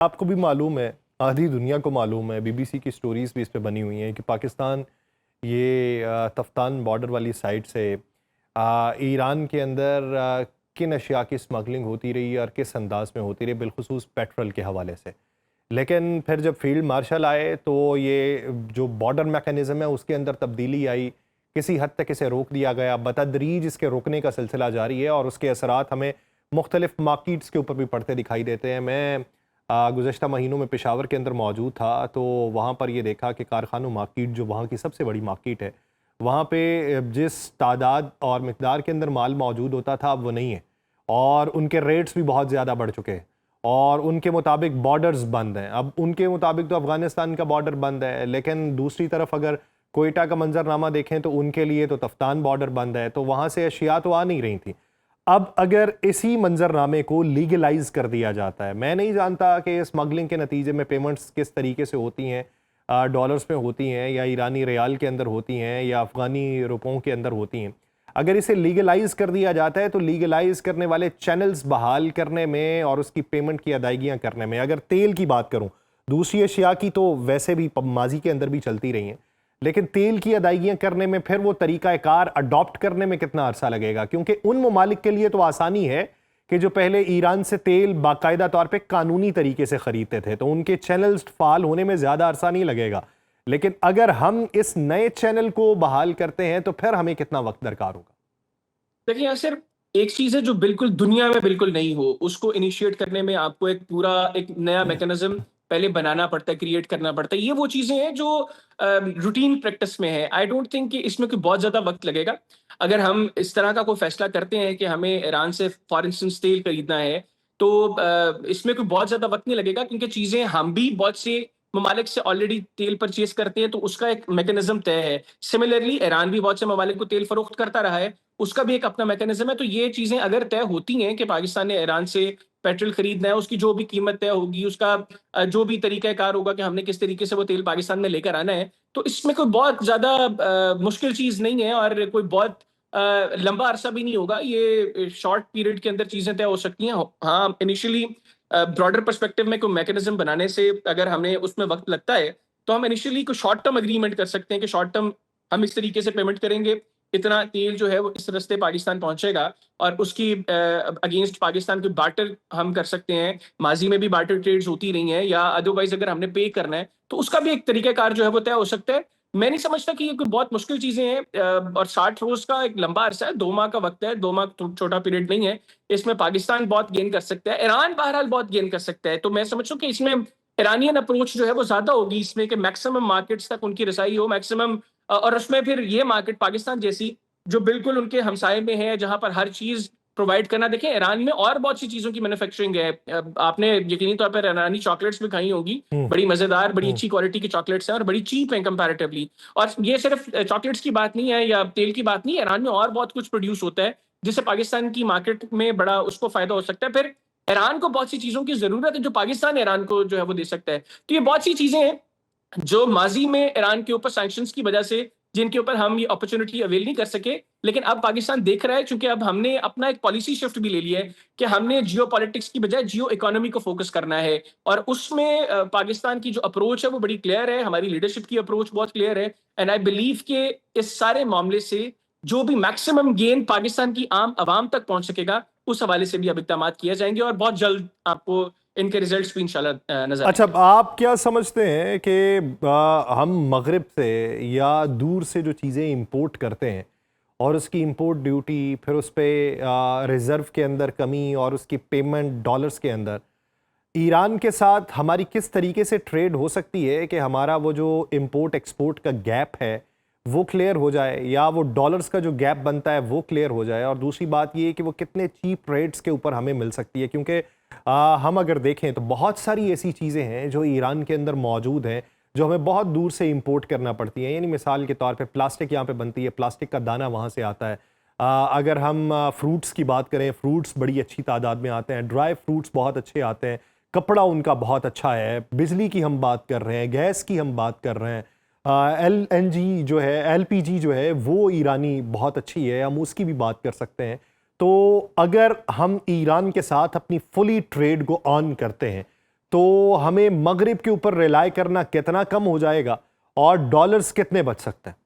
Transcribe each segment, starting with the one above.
آپ کو بھی معلوم ہے، آدھی دنیا کو معلوم ہے، بی بی سی کی سٹوریز بھی اس پہ بنی ہوئی ہیں کہ پاکستان یہ تفتان بارڈر والی سائٹ سے ایران کے اندر کن اشیاء کی اسمگلنگ ہوتی رہی اور کس انداز میں ہوتی رہی، بالخصوص پیٹرول کے حوالے سے. لیکن پھر جب فیلڈ مارشل آئے تو یہ جو بارڈر میکانزم ہے اس کے اندر تبدیلی آئی، کسی حد تک اسے روک دیا گیا، بتدریج اس کے روکنے کا سلسلہ جاری ہے اور اس کے اثرات ہمیں مختلف مارکیٹس کے اوپر بھی پڑتے دکھائی دیتے ہیں. میں گزشتہ مہینوں میں پشاور کے اندر موجود تھا تو وہاں پر یہ دیکھا کہ کارخانوں مارکیٹ جو وہاں کی سب سے بڑی مارکیٹ ہے، وہاں پہ جس تعداد اور مقدار کے اندر مال موجود ہوتا تھا اب وہ نہیں ہے، اور ان کے ریٹس بھی بہت زیادہ بڑھ چکے ہیں اور ان کے مطابق بارڈرز بند ہیں. اب ان کے مطابق تو افغانستان کا بارڈر بند ہے، لیکن دوسری طرف اگر کوئٹہ کا منظرنامہ دیکھیں تو ان کے لیے تو تفتان بارڈر بند ہے، تو وہاں سے اشیاء تو آ نہیں رہی تھیں. اب اگر اسی منظرنامے کو لیگلائز کر دیا جاتا ہے، میں نہیں جانتا کہ اسمگلنگ کے نتیجے میں پیمنٹس کس طریقے سے ہوتی ہیں، ڈالرز میں ہوتی ہیں یا ایرانی ریال کے اندر ہوتی ہیں یا افغانی روپوں کے اندر ہوتی ہیں. اگر اسے لیگلائز کر دیا جاتا ہے تو لیگلائز کرنے والے چینلز بحال کرنے میں اور اس کی پیمنٹ کی ادائیگیاں کرنے میں، اگر تیل کی بات کروں، دوسری اشیاء کی تو ویسے بھی ماضی کے اندر بھی چلتی رہی ہیں، لیکن تیل کی ادائیگیاں کرنے میں پھر وہ طریقہ کار اڈاپٹ کرنے میں کتنا عرصہ لگے گا؟ کیونکہ ان ممالک کے لیے تو آسانی ہے کہ جو پہلے ایران سے تیل باقاعدہ طور پہ قانونی طریقے سے خریدتے تھے تو ان کے چینلز فعال ہونے میں زیادہ عرصہ نہیں لگے گا، لیکن اگر ہم اس نئے چینل کو بحال کرتے ہیں تو پھر ہمیں کتنا وقت درکار ہوگا؟ دیکھیں یاسر، ایک چیز ہے جو بالکل دنیا میں بالکل نہیں ہو، اس کو انیشیٹ کرنے میں آپ کو ایک پورا ایک نیا میکنزم پہلے بنانا پڑتا ہے، کریٹ کرنا پڑتا ہے. یہ وہ چیزیں ہیں جو روٹین پریکٹس میں ہے. آئی ڈونٹ تھنک کہ اس میں کوئی بہت زیادہ وقت لگے گا. اگر ہم اس طرح کا کوئی فیصلہ کرتے ہیں کہ ہمیں ایران سے فار انسٹنس تیل خریدنا ہے تو اس میں کوئی بہت زیادہ وقت نہیں لگے گا، کیونکہ چیزیں ہم بھی بہت سے ممالک سے آلریڈی تیل پرچیز کرتے ہیں تو اس کا ایک میکنزم طے ہے. سملرلی ایران بھی بہت سے ممالک کو تیل فروخت کرتا رہا ہے، اس کا بھی ایک اپنا میکنزم ہے. تو یہ چیزیں اگر طے ہوتی ہیں کہ پاکستان نے ایران سے پیٹرول خریدنا ہے، اس کی جو بھی قیمت طے ہوگی، اس کا جو بھی طریقہ کار ہوگا کہ ہم نے کس طریقے سے وہ تیل پاکستان میں لے کر آنا ہے، تو اس میں کوئی بہت زیادہ مشکل چیز نہیں ہے اور کوئی بہت لمبا عرصہ بھی نہیں ہوگا. یہ شارٹ پیریڈ کے اندر چیزیں طے ہو سکتی ہیں. ہاں، انیشلی براڈر پرسپیکٹو میں کوئی میکنزم بنانے سے اگر ہمیں اس میں وقت لگتا ہے تو ہم انیشلی کوئی شارٹ ٹرم اگریمنٹ کر سکتے ہیں کہ شارٹ ٹرم ہم اس طریقے سے پیمنٹ کریں گے، اتنا تیل جو ہے وہ اس رستے پاکستان پہنچے گا اور اس کی اگینسٹ پاکستان کے بارٹر ہم کر سکتے ہیں. ماضی میں بھی بارٹر ٹریڈز ہوتی رہی ہیں، یا ادروائز اگر ہم نے پے کرنا ہے تو اس کا بھی ایک طریقہ کار جو ہے وہ طے ہو سکتا ہے. میں نہیں سمجھتا کہ یہ کوئی بہت مشکل چیزیں ہیں، اور 60 روز کا ایک لمبا عرصہ ہے، 2 ماہ کا وقت ہے، 2 ماہ چھوٹا پیریڈ نہیں ہے. اس میں پاکستان بہت گین کر سکتا ہے، ایران بہرحال بہت گین کر سکتا ہے. تو میں سمجھتا ہوں کہ اس میں ایرانین اپروچ جو ہے وہ زیادہ ہوگی اس میں کہ میکسیمم مارکیٹس تک ان کی رسائی ہو، میکسیمم، اور اس میں پھر یہ مارکیٹ پاکستان جیسی جو بالکل ان کے ہمسائے میں ہے جہاں پر ہر چیز پرووائڈ کرنا. دیکھیں ایران میں اور بہت سی چیزوں کی مینوفیکچرنگ ہے. آپ نے یقینی طور پر ایرانی چاکلیٹس بھی کھائی ہوگی، بڑی مزیدار، بڑی اچھی کوالٹی کی چاکلیٹس ہیں اور بڑی چیپ ہیں کمپیریٹیولی. اور یہ صرف چاکلیٹس کی بات نہیں ہے یا تیل کی بات نہیں ہے، ایران میں اور بہت کچھ پروڈیوس ہوتا ہے جس سے پاکستان کی مارکیٹ میں بڑا اس کو فائدہ ہو سکتا ہے. پھر ایران کو بہت سی چیزوں کی ضرورت ہے جو پاکستان ایران کو جو ہے وہ دے سکتا ہے. تو یہ بہت سی چیزیں ہیں جو ماضی میں ایران کے اوپر سینکشنز کی وجہ سے جن کے اوپر ہم یہ اپرچونٹی اویل نہیں کر سکے، لیکن اب پاکستان دیکھ رہا ہے، چونکہ اب ہم نے اپنا ایک پالیسی شفٹ بھی لے لیا ہے کہ ہم نے جیو پالیٹکس کی بجائے جیو اکانومی کو فوکس کرنا ہے. اور اس میں پاکستان کی جو اپروچ ہے وہ بڑی کلیئر ہے، ہماری لیڈرشپ کی اپروچ بہت کلیئر ہے. اینڈ آئی بلیو کہ اس سارے معاملے سے جو بھی میکسیمم گین پاکستان کی عام عوام تک پہنچ سکے گا، اس حوالے سے بھی اب اقدامات کیے جائیں گے اور بہت جلد آپ کو ان کے ریزلٹس بھی انشاءاللہ نظر آئیں گے. اچھا، آپ کیا سمجھتے ہیں کہ ہم مغرب سے یا دور سے جو چیزیں امپورٹ کرتے ہیں اور اس کی امپورٹ ڈیوٹی، پھر اس پہ ریزرو کے اندر کمی اور اس کی پیمنٹ ڈالرز کے اندر، ایران کے ساتھ ہماری کس طریقے سے ٹریڈ ہو سکتی ہے کہ ہمارا وہ جو امپورٹ ایکسپورٹ کا گیپ ہے وہ کلیئر ہو جائے، یا وہ ڈالرز کا جو گیپ بنتا ہے وہ کلیئر ہو جائے؟ اور دوسری بات یہ کہ وہ کتنے چیپ ریٹس کے اوپر ہمیں مل سکتی ہے، کیونکہ ہم اگر دیکھیں تو بہت ساری ایسی چیزیں ہیں جو ایران کے اندر موجود ہیں جو ہمیں بہت دور سے امپورٹ کرنا پڑتی ہیں. یعنی مثال کے طور پہ پلاسٹک یہاں پہ بنتی ہے، پلاسٹک کا دانہ وہاں سے آتا ہے. اگر ہم فروٹس کی بات کریں، فروٹس بڑی اچھی تعداد میں آتے ہیں، ڈرائی فروٹس بہت اچھے آتے ہیں، کپڑا ان کا بہت اچھا ہے. بجلی کی ہم بات کر رہے ہیں، گیس کی ہم بات کر رہے ہیں، ایل این جی جو ہے، ایل پی جی جو ہے وہ ایرانی بہت اچھی ہے، ہم اس کی بھی بات کر سکتے ہیں. تو اگر ہم ایران کے ساتھ اپنی فلی ٹریڈ کو آن کرتے ہیں تو ہمیں مغرب کے اوپر ریلائی کرنا کتنا کم ہو جائے گا اور ڈالرز کتنے بچ سکتے ہیں؟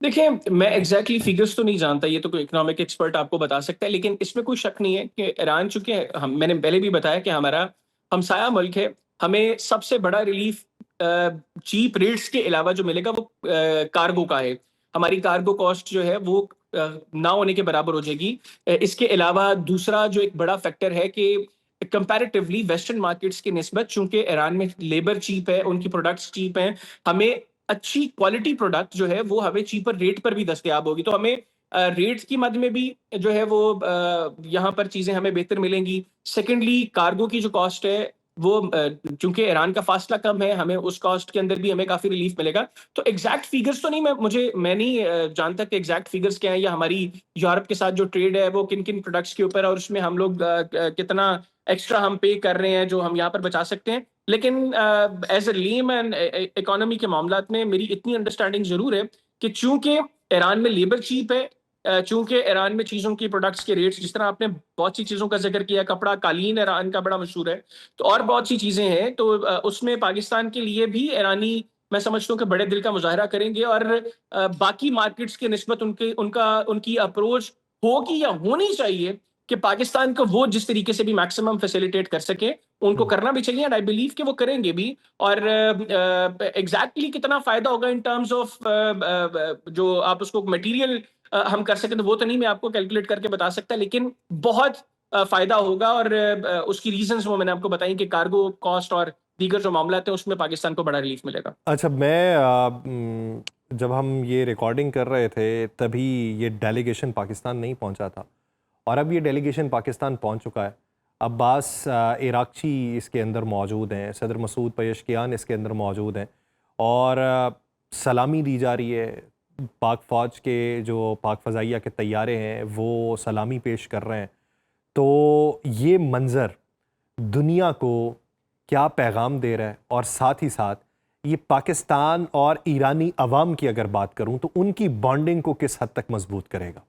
دیکھیں میں ایگزیکٹلی فیگرز تو نہیں جانتا، یہ تو کوئی اکنامک ایکسپرٹ آپ کو بتا سکتا ہے، لیکن اس میں کوئی شک نہیں ہے کہ ایران چونکہ میں نے پہلے بھی بتایا کہ ہمارا ہمسایہ ملک ہے، ہمیں سب سے بڑا ریلیف چیپ ریٹس کے علاوہ جو ملے گا وہ کارگو کا ہے. ہماری کارگو کاسٹ جو ہے وہ نہ ہونے کے برابر ہو جائے گی. اس کے علاوہ دوسرا جو ایک بڑا فیکٹر ہے کہ کمپیریٹیولی ویسٹرن مارکیٹس کی نسبت چونکہ ایران میں لیبر چیپ ہے، ان کی پروڈکٹس چیپ ہیں، ہمیں اچھی کوالٹی پروڈکٹ جو ہے وہ ہمیں چیپر ریٹ پر بھی دستیاب ہوگی، تو ہمیں ریٹس کی مد میں بھی جو ہے وہ یہاں پر چیزیں ہمیں بہتر ملیں گی. سیکنڈلی کارگو کی جو کاسٹ ہے وہ چونکہ ایران کا فاصلہ کم ہے، ہمیں اس کاسٹ کے اندر بھی ہمیں کافی ریلیف ملے گا. تو ایگزیکٹ فیگرز تو نہیں میں نہیں جانتا کہ ایگزیکٹ فیگرز کیا ہیں، یا ہماری یورپ کے ساتھ جو ٹریڈ ہے وہ کن کن پروڈکٹس کے اوپر ہے اور اس میں ہم لوگ کتنا ایکسٹرا ہم پے کر رہے ہیں جو ہم یہاں پر بچا سکتے ہیں. لیکن ایز اے لیم اینڈ اکانومی کے معاملات میں میری اتنی انڈرسٹینڈنگ ضرور ہے کہ چونکہ ایران میں لیبر چیپ ہے، چونکہ ایران میں چیزوں کی پروڈکٹس کے ریٹس، جس طرح آپ نے بہت سی چیزوں کا ذکر کیا، کپڑا قالین ایران کا بڑا مشہور ہے، تو اور بہت سی چیزیں ہیں، تو اس میں پاکستان کے لیے بھی ایرانی میں سمجھتا ہوں کہ بڑے دل کا مظاہرہ کریں گے، اور باقی مارکیٹس کے نسبت ان کی اپروچ ہوگی یا ہونی چاہیے کہ پاکستان کو وہ جس طریقے سے بھی میکسیمم فیسیلیٹیٹ کر سکے ان کو کرنا بھی چاہیے، اینڈ آئی بلیو کہ وہ کریں گے بھی. اور ایگزیکٹلی کتنا فائدہ ہوگا ان ٹرمز آف جو آپ اس کو مٹیریل ہم کر سکیں تو وہ تو نہیں میں آپ کو کیلکولیٹ کر کے بتا سکتا، لیکن بہت فائدہ ہوگا. اور اس کی ریزنز وہ میں نے آپ کو بتائیں کہ کارگو کاسٹ اور دیگر جو معاملات ہیں اس میں پاکستان کو بڑا ریلیف ملے گا. اچھا، جب ہم یہ ریکارڈنگ کر رہے تھے تبھی یہ ڈیلیگیشن پاکستان نہیں پہنچا تھا، اور اب یہ ڈیلیگیشن پاکستان پہنچ چکا ہے. عباس عراقچی اس کے اندر موجود ہیں، صدر مسعود پزشکیان اس کے اندر موجود ہیں، اور سلامی دی جا رہی ہے. پاک فوج کے جو پاک فضائیہ کے طیارے ہیں وہ سلامی پیش کر رہے ہیں. تو یہ منظر دنیا کو کیا پیغام دے رہا ہے، اور ساتھ ہی ساتھ یہ پاکستان اور ایرانی عوام کی اگر بات کروں تو ان کی بانڈنگ کو کس حد تک مضبوط کرے گا؟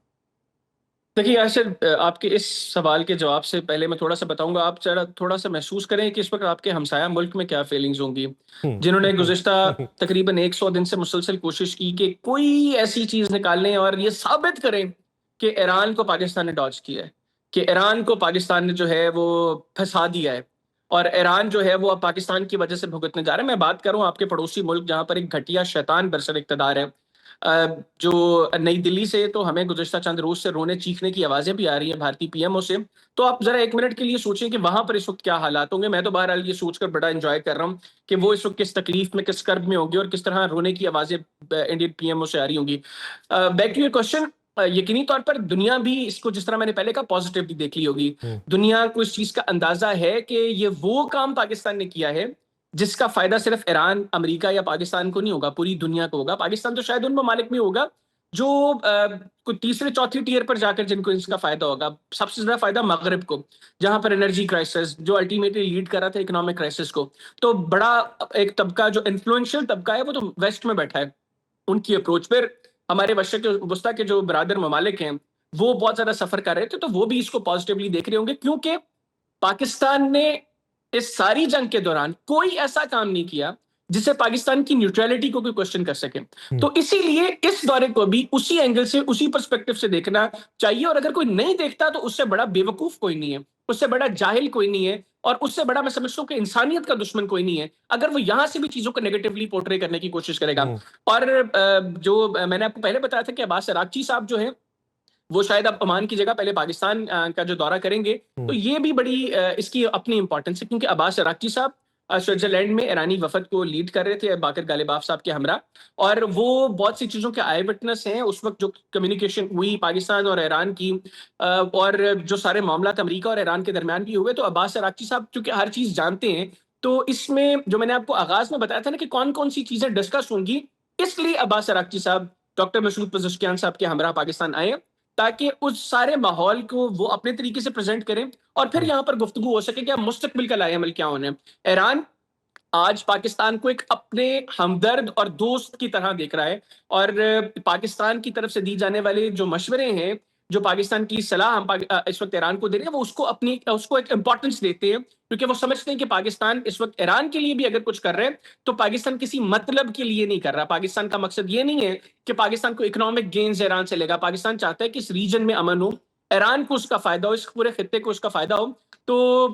دیکھیے یاسر، آپ کے اس سوال کے جواب سے پہلے میں تھوڑا سا بتاؤں گا، آپ تھوڑا سا محسوس کریں کہ اس وقت آپ کے ہمسایہ ملک میں کیا فیلنگز ہوں گی، جنہوں نے گزشتہ تقریباً 100 دن سے مسلسل کوشش کی کہ کوئی ایسی چیز نکالیں اور یہ ثابت کریں کہ ایران کو پاکستان نے ڈاج کیا ہے، کہ ایران کو پاکستان نے جو ہے وہ پھنسا دیا ہے، اور ایران جو ہے وہ اب پاکستان کی وجہ سے بھگتنے جا رہا ہے. میں بات کروں آپ کے پڑوسی ملک جہاں پر ایک گھٹیا شیطان برسر اقتدار ہے، جو نئی دلی سے تو ہمیں گزشتہ چند روز سے رونے چیخنے کی آوازیں بھی آ رہی ہیں بھارتی پی ایم او سے. تو آپ ذرا ایک منٹ کے لیے سوچیں کہ وہاں پر اس وقت کیا حالات ہوں گے. میں تو بہرحال یہ سوچ کر بڑا انجوائے کر رہا ہوں کہ وہ اس وقت کس تکلیف میں، کس کرب میں ہوگی، اور کس طرح رونے کی آوازیں انڈین پی ایم او سے آ رہی ہوں گی. بیک ٹو یور کوشچن، یقینی طور پر دنیا بھی اس کو جس طرح میں نے پہلے کہا پازیٹیولی دیکھ لی ہوگی. دنیا کو اس چیز کا اندازہ ہے کہ یہ وہ کام پاکستان نے کیا ہے جس کا فائدہ صرف ایران، امریکہ یا پاکستان کو نہیں ہوگا، پوری دنیا کو ہوگا. پاکستان تو شاید ان ممالک میں ہوگا جو کوئی تیسرے چوتھی ٹیئر پر جا کر جن کو اس کا فائدہ ہوگا. سب سے زیادہ فائدہ مغرب کو، جہاں پر انرجی کرائسس جو الٹیمیٹلی لیڈ کر رہا تھا اکنامک کرائسس کو. تو بڑا ایک طبقہ جو انفلوئنشل طبقہ ہے وہ تو ویسٹ میں بیٹھا ہے. ان کی اپروچ پر ہمارے مشرق وسطیٰ کے جو برادر ممالک ہیں وہ بہت زیادہ سفر کر رہے تھے، تو وہ بھی اس کو پازیٹیولی دیکھ رہے ہوں گے، کیونکہ پاکستان نے اس ساری جنگ کے دوران کوئی ایسا کام نہیں کیا جسے پاکستان کی نیوٹرلٹی کو کوئی کوشچن کر سکے. تو اسی لیے اس دورے کو بھی اسی اینگل سے، اسی پرسپیکٹو سے دیکھنا چاہیے. اور اگر کوئی نہیں دیکھتا تو اس سے بڑا بے وقوف کوئی نہیں ہے، اس سے بڑا جاہل کوئی نہیں ہے، اور اس سے بڑا میں سمجھتا ہوں کہ انسانیت کا دشمن کوئی نہیں ہے اگر وہ یہاں سے بھی چیزوں کو نیگیٹولی پورٹرے کرنے کی کوشش کرے گا. اور جو میں نے آپ کو پہلے بتایا تھا کہ عباس عراقچی صاحب جو ہیں وہ شاید اب عمان کی جگہ پہلے پاکستان کا جو دورہ کریں گے، تو یہ بھی بڑی اس کی اپنی امپورٹنس ہے، کیونکہ عباس عراقچی صاحب سوئٹزرلینڈ میں ایرانی وفد کو لیڈ کر رہے تھے باقر غالباف صاحب کے ہمراہ، اور وہ بہت سی چیزوں کے آئی وٹنس ہیں اس وقت جو کمیونیکیشن ہوئی پاکستان اور ایران کی، اور جو سارے معاملات امریکہ اور ایران کے درمیان بھی ہوئے. تو عباس عراقچی صاحب چونکہ ہر چیز جانتے ہیں، تو اس میں جو میں نے آپ کو آغاز میں بتایا تھا نا کہ کون کون سی چیزیں ڈسکس ہوں گی، اس لیے عباس عراقچی صاحب ڈاکٹر مسعود پزشکیان صاحب کے ہمراہ پاکستان آئے تاکہ اس سارے ماحول کو وہ اپنے طریقے سے پریزنٹ کریں، اور پھر یہاں پر گفتگو ہو سکے کہ اب مستقبل کا لائحہ عمل کیا ہونا ہے. ایران آج پاکستان کو ایک اپنے ہمدرد اور دوست کی طرح دیکھ رہا ہے، اور پاکستان کی طرف سے دی جانے والے جو مشورے ہیں، جو پاکستان کی صلاح ہم اس وقت ایران کو دے رہے ہیں وہ اس کو ایک امپورٹنس دیتے ہیں، کیونکہ وہ سمجھتے ہیں کہ پاکستان اس وقت ایران کے لیے بھی اگر کچھ کر رہے ہیں تو پاکستان کسی مطلب کے لیے نہیں کر رہا. پاکستان کا مقصد یہ نہیں ہے کہ پاکستان کو اکنامک گینز ایران سے لے گا. پاکستان چاہتا ہے کہ اس ریجن میں امن ہو، ایران کو اس کا فائدہ ہو، اس پورے خطے کو اس کا فائدہ ہو. تو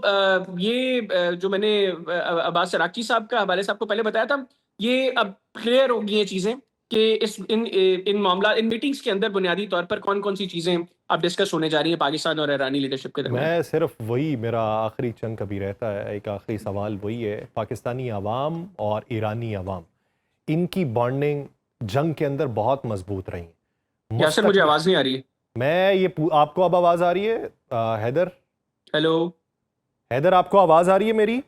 یہ جو میں نے عباس عراقچی صاحب کا حوالے صاحب کو پہلے بتایا تھا، یہ اب کلیئر ہو گئی ہیں چیزیں کہ ان معاملات، ان میٹنگز کے اندر بنیادی طور پر کون کون سی چیزیں اب ڈسکس ہونے جا رہی ہیں پاکستان اور ایرانی لیڈرشپ کے درمیان. میں صرف وہی، میرا آخری چنک کبھی رہتا ہے، ایک آخری سوال وہی ہے، پاکستانی عوام اور ایرانی عوام ان کی بانڈنگ جنگ کے اندر بہت مضبوط رہی. یاسر مجھے آواز نہیں آ رہی ہے. میں یہ آپ کو اب آواز آ رہی ہے حیدر؟ ہیلو حیدر آپ کو آواز آ رہی ہے میری؟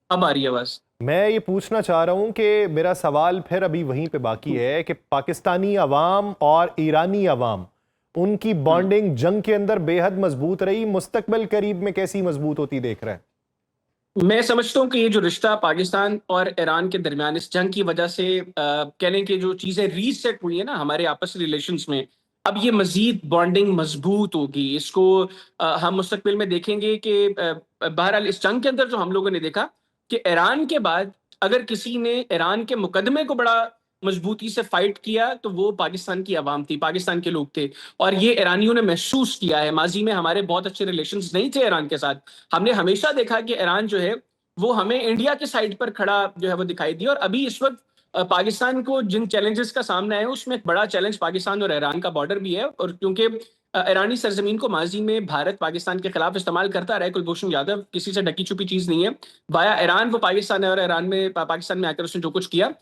اب آ رہی ہے آواز. میں یہ پوچھنا چاہ رہا ہوں کہ میرا سوال پھر ابھی وہیں پہ باقی ہے کہ پاکستانی عوام اور ایرانی عوام ان کی بانڈنگ جنگ کے اندر بے حد مضبوط رہی، مستقبل قریب میں کیسی مضبوط ہوتی دیکھ رہے ہیں؟ میں سمجھتا ہوں کہ یہ جو رشتہ پاکستان اور ایران کے درمیان اس جنگ کی وجہ سے کہہ لیں کہ جو چیزیں ریسیٹ ہوئی ہیں نا ہمارے آپس ریلیشنز میں، اب یہ مزید بانڈنگ مضبوط ہوگی. اس کو ہم مستقبل میں دیکھیں گے کہ بہرحال اس جنگ کے اندر جو ہم لوگوں نے دیکھا کہ ایران کے بعد اگر کسی نے ایران کے مقدمے کو بڑا مضبوطی سے فائٹ کیا تو وہ پاکستان کی عوام تھی، پاکستان کے لوگ تھے. اور یہ ایرانیوں نے محسوس کیا ہے. ماضی میں ہمارے بہت اچھے ریلیشنز نہیں تھے ایران کے ساتھ. ہم نے ہمیشہ دیکھا کہ ایران جو ہے وہ ہمیں انڈیا کے سائڈ پر کھڑا جو ہے وہ دکھائی دیا. اور ابھی اس وقت پاکستان کو جن چیلنجز کا سامنا ہے اس میں ایک بڑا چیلنج پاکستان اور ایران کا بارڈر بھی ہے. اور کیونکہ ایرانی سرزمین کو ماضی میں بھارت پاکستان کے خلاف استعمال کرتا رہا ہے، کلبھوشن یادو کسی سے ڈکی چھپی چیز نہیں ہے. بایا ایران وہ پاکستان ہے اور ایران میں پاکستان میں آ کر اس نے جو کچھ کیا